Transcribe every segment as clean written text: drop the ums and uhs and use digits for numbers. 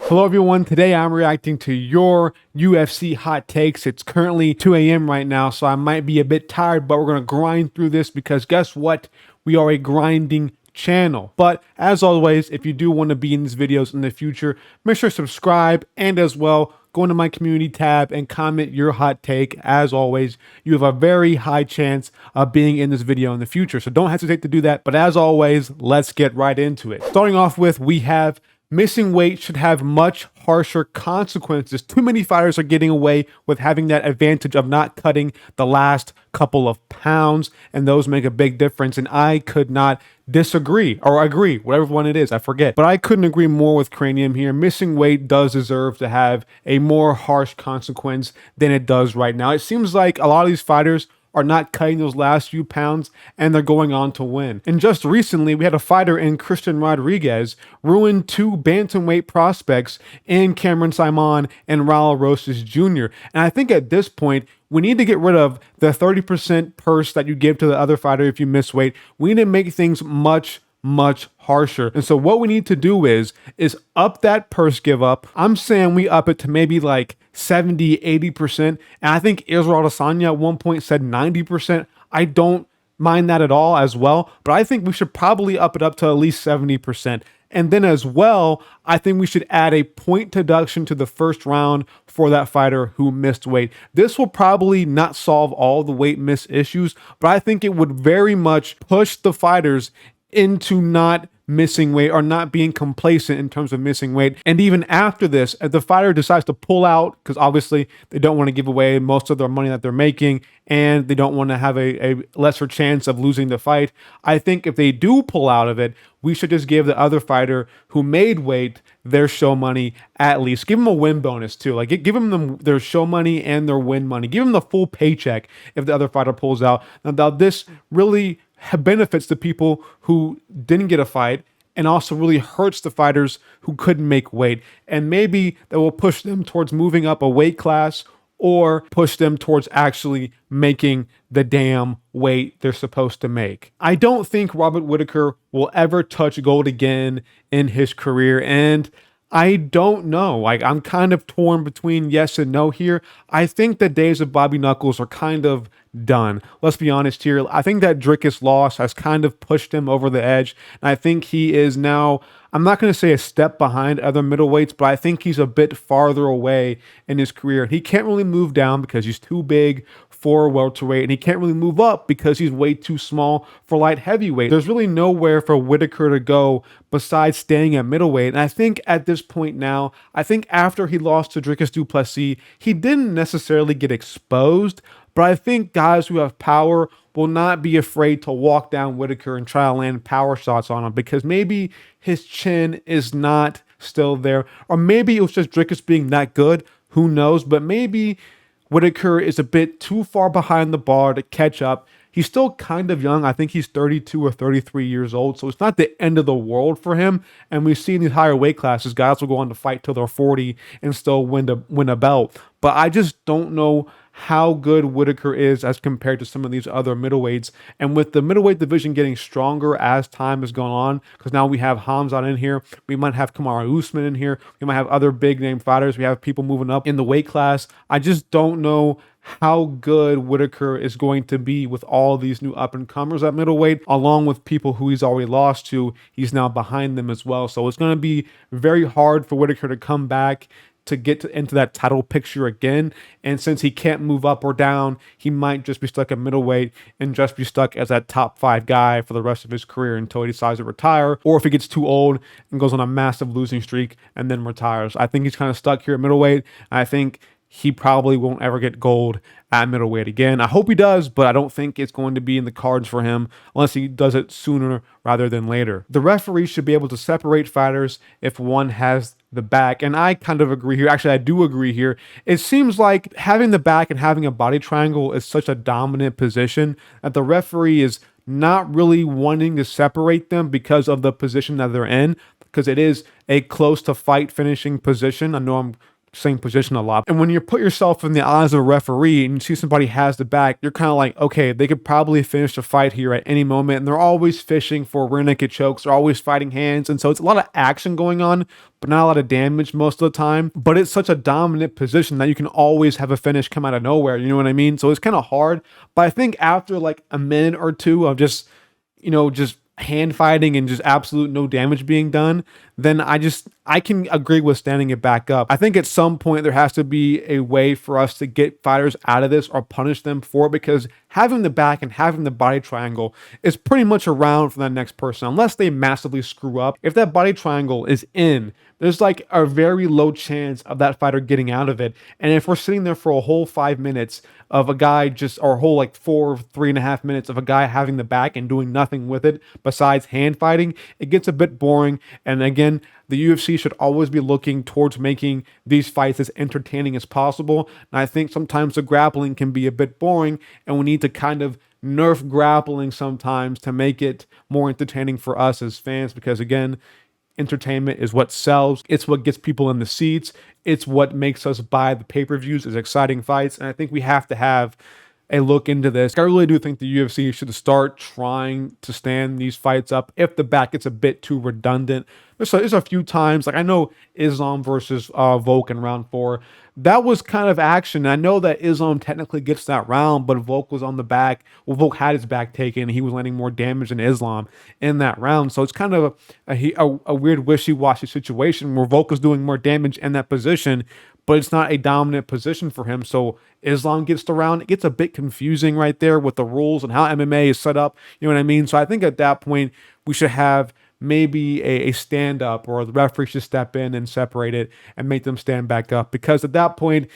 Hello everyone, today I'm reacting to your UFC hot takes. It's currently 2 a.m. right now, so I might be a bit tired, but we're going to grind through this because guess what? We are a grinding channel. But as always, if you do want to be in these videos in the future, make sure to subscribe and as well, go into my community tab and comment your hot take. As always, you have a very high chance of being in this video in the future, so don't hesitate to do that. But as always, let's get right into it. Starting off with, we have missing weight should have much harsher consequences. Too many fighters are getting away with having that advantage of not cutting the last couple of pounds, and those make a big difference. And I could not disagree or agree, whatever one it is, I forget. But I couldn't agree more with Cranium here. Missing weight does deserve to have a more harsh consequence than it does right now. It seems like a lot of these fighters are not cutting those last few pounds and they're going on to win. And just recently, we had a fighter in Christian Rodriguez ruin two bantamweight prospects in Cameron Simon and Raul Rosas Jr. And I think at this point, we need to get rid of the 30% purse that you give to the other fighter if you miss weight. We need to make things much harsher. And so what we need to do is up that purse give up. I'm saying we up it to maybe like 70, 80%. And I think Israel Adesanya at one point said 90%. I don't mind that at all as well, but I think we should probably up it up to at least 70%. And then as well, I think we should add a point deduction to the first round for that fighter who missed weight. This will probably not solve all the weight miss issues, but I think it would very much push the fighters into not missing weight or not being complacent in terms of missing weight. And even after this, if the fighter decides to pull out, because obviously they don't want to give away most of their money that they're making and they don't want to have a lesser chance of losing the fight, I think if they do pull out of it, we should just give the other fighter who made weight their show money at least. Give them a win bonus too. Like give them their show money and their win money. Give them the full paycheck if the other fighter pulls out. Now this really benefits the people who didn't get a fight and also really hurts the fighters who couldn't make weight. And maybe that will push them towards moving up a weight class or push them towards actually making the damn weight they're supposed to make. I don't think Robert Whitaker will ever touch gold again in his career, and I don't know. Like, I'm kind of torn between yes and no here. I think the days of Bobby Knuckles are kind of done. Let's be honest here. I think that Dricus loss has kind of pushed him over the edge. And I think he is now, I'm not going to say a step behind other middleweights, but I think he's a bit farther away in his career. He can't really move down because he's too big for a welterweight, and he can't really move up because he's way too small for light heavyweight. There's really nowhere for Whitaker to go besides staying at middleweight. And I think at this point now, I think after he lost to Dricus du Plessis, he didn't necessarily get exposed, but I think guys who have power will not be afraid to walk down Whitaker and try to land power shots on him because maybe his chin is not still there, or maybe it was just Dricus being that good. Who knows? But maybe Whitaker is a bit too far behind the bar to catch up. He's still kind of young. I think he's 32 or 33 years old, so it's not the end of the world for him. And we see in these higher weight classes, guys will go on to fight till they're 40 and still win a belt. But I just don't know how good Whitaker is as compared to some of these other middleweights. And with the middleweight division getting stronger as time has gone on, because now we have Hamzat in here, we might have Kamaru Usman in here, we might have other big name fighters, we have people moving up in the weight class. I just don't know how good Whitaker is going to be with all these new up-and-comers at middleweight, along with people who he's already lost to. He's now behind them as well. So it's going to be very hard for Whitaker to come back to get into that title picture again. And since he can't move up or down, he might just be stuck at middleweight and just be stuck as that top 5 guy for the rest of his career until he decides to retire, or if he gets too old and goes on a massive losing streak and then retires. I think he's kind of stuck here at middleweight. I think he probably won't ever get gold at middleweight again. I hope he does, but I don't think it's going to be in the cards for him unless he does it sooner rather than later. The referee should be able to separate fighters if one has the back, and I kind of agree here. Actually, I do agree here. It seems like having the back and having a body triangle is such a dominant position that the referee is not really wanting to separate them because of the position that they're in, because it is a close to fight finishing position. I know I'm same position a lot. And when you put yourself in the eyes of a referee and you see somebody has the back, you're kind of like, okay, they could probably finish the fight here at any moment. And they're always fishing for rear naked chokes. They're always fighting hands. And so it's a lot of action going on, but not a lot of damage most of the time. But it's such a dominant position that you can always have a finish come out of nowhere. You know what I mean? So it's kind of hard. But I think after like a minute or two of just, just hand fighting and just absolute no damage being done, then I can agree with standing it back up. I think at some point there has to be a way for us to get fighters out of this or punish them for it, because having the back and having the body triangle is pretty much around for that next person unless they massively screw up. If that body triangle is in, there's like a very low chance of that fighter getting out of it. And if we're sitting there for a whole 5 minutes of a guy or a whole like 3.5 minutes of a guy having the back and doing nothing with it besides hand fighting, it gets a bit boring. And again, the UFC should always be looking towards making these fights as entertaining as possible. And I think sometimes the grappling can be a bit boring, and we need to kind of nerf grappling sometimes to make it more entertaining for us as fans, because again, entertainment is what sells. It's what gets people in the seats. It's what makes us buy the pay-per-views as exciting fights. And I think we have to have a look into this. I really do think the UFC should start trying to stand these fights up if the back gets a bit too redundant. There's a few times, like I know Islam versus Volk in round 4. That was kind of action. I know that Islam technically gets that round, but Volk was on the back. Well, Volk had his back taken, and he was landing more damage than Islam in that round. So it's kind of a weird wishy-washy situation where Volk is doing more damage in that position, but it's not a dominant position for him. So Islam gets the round. It gets a bit confusing right there with the rules and how MMA is set up. You know what I mean? So I think at that point, we should have maybe a stand up, or the referee should step in and separate it and make them stand back up, because at that point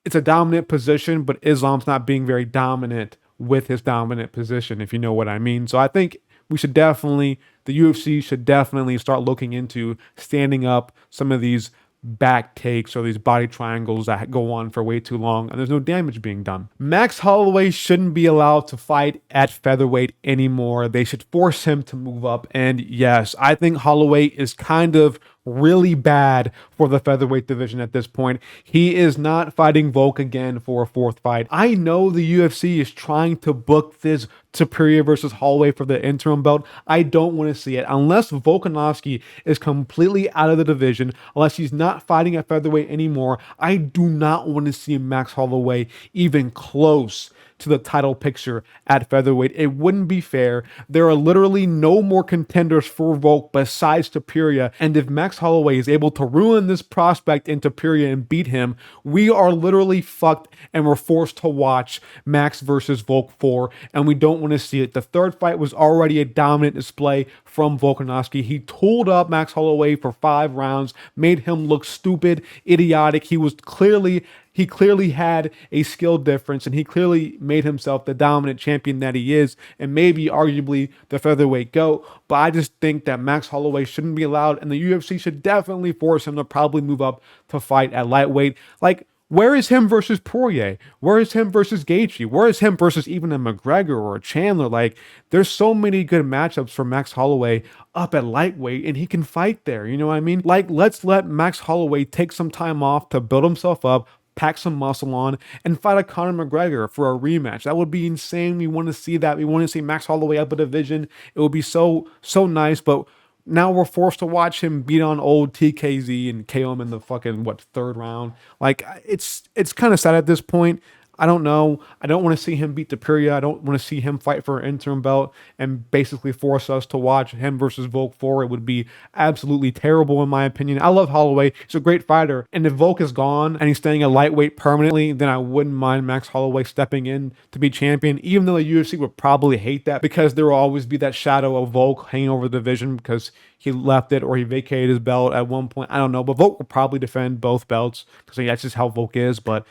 it's a dominant position, but Islam's not being very dominant with his dominant position, if you know what I mean. So I think the UFC should definitely start looking into standing up some of these back takes or these body triangles that go on for way too long and there's no damage being done. Max Holloway shouldn't be allowed to fight at featherweight anymore. They should force him to move up. And yes, I think Holloway is kind of really bad for the featherweight division at this point. He is not fighting Volk again for a 4th fight. I know the UFC is trying to book this Superior versus Holloway for the interim belt. I don't want to see it unless Volkanovski is completely out of the division, unless he's not fighting at featherweight anymore. I do not want to see Max Holloway even close to the title picture at featherweight. It wouldn't be fair. There are literally no more contenders for Volk besides Topuria, and if Max Holloway is able to ruin this prospect in Topuria and beat him, we are literally fucked, and we're forced to watch Max versus Volk 4, and we don't want to see it. The 3rd fight was already a dominant display from Volkanovski. He tooled up Max Holloway for 5 rounds, made him look stupid, idiotic. He clearly had a skill difference, and he clearly made himself the dominant champion that he is, and maybe arguably the featherweight GOAT. But I just think that Max Holloway shouldn't be allowed, and the UFC should definitely force him to probably move up to fight at lightweight. Like, where is him versus Poirier? Where is him versus Gaethje? Where is him versus even a McGregor or a Chandler? Like, there's so many good matchups for Max Holloway up at lightweight, and he can fight there. You know what I mean? Like, let's let Max Holloway take some time off to build himself up, pack some muscle on, and fight a Conor McGregor for a rematch. That would be insane. We want to see that. We want to see Max Holloway up a division. It would be so nice, but now we're forced to watch him beat on old TKZ and KO him in the fucking, 3rd round. Like, it's kind of sad at this point. I don't know. I don't want to see him beat Topuria. I don't want to see him fight for an interim belt and basically force us to watch him versus Volk 4. It would be absolutely terrible in my opinion. I love Holloway. He's a great fighter. And if Volk is gone and he's staying at lightweight permanently, then I wouldn't mind Max Holloway stepping in to be champion, even though the UFC would probably hate that, because there will always be that shadow of Volk hanging over the division because he left it or he vacated his belt at one point. I don't know. But Volk will probably defend both belts because that's just how Volk is. But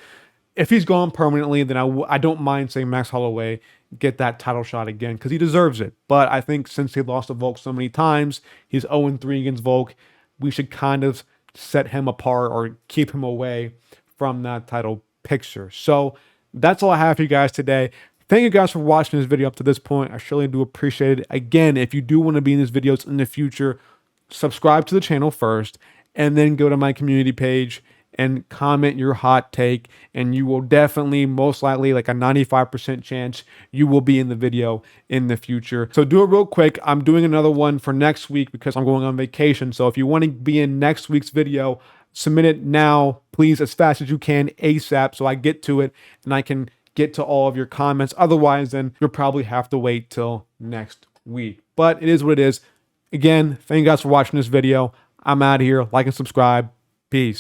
if he's gone permanently, then I don't mind saying Max Holloway get that title shot again because he deserves it. But I think since he lost to Volk so many times, he's 0-3 against Volk, we should kind of set him apart or keep him away from that title picture. So that's all I have for you guys today. Thank you guys for watching this video up to this point. I surely do appreciate it. Again, if you do want to be in these videos in the future, subscribe to the channel first and then go to my community page and comment your hot take, and you will definitely, most likely, like a 95% chance, you will be in the video in the future. So do it real quick. I'm doing another one for next week because I'm going on vacation. So if you want to be in next week's video, submit it now, please, as fast as you can, ASAP, so I get to it and I can get to all of your comments. Otherwise, then you'll probably have to wait till next week. But it is what it is. Again, thank you guys for watching this video. I'm out of here. Like and subscribe. Peace.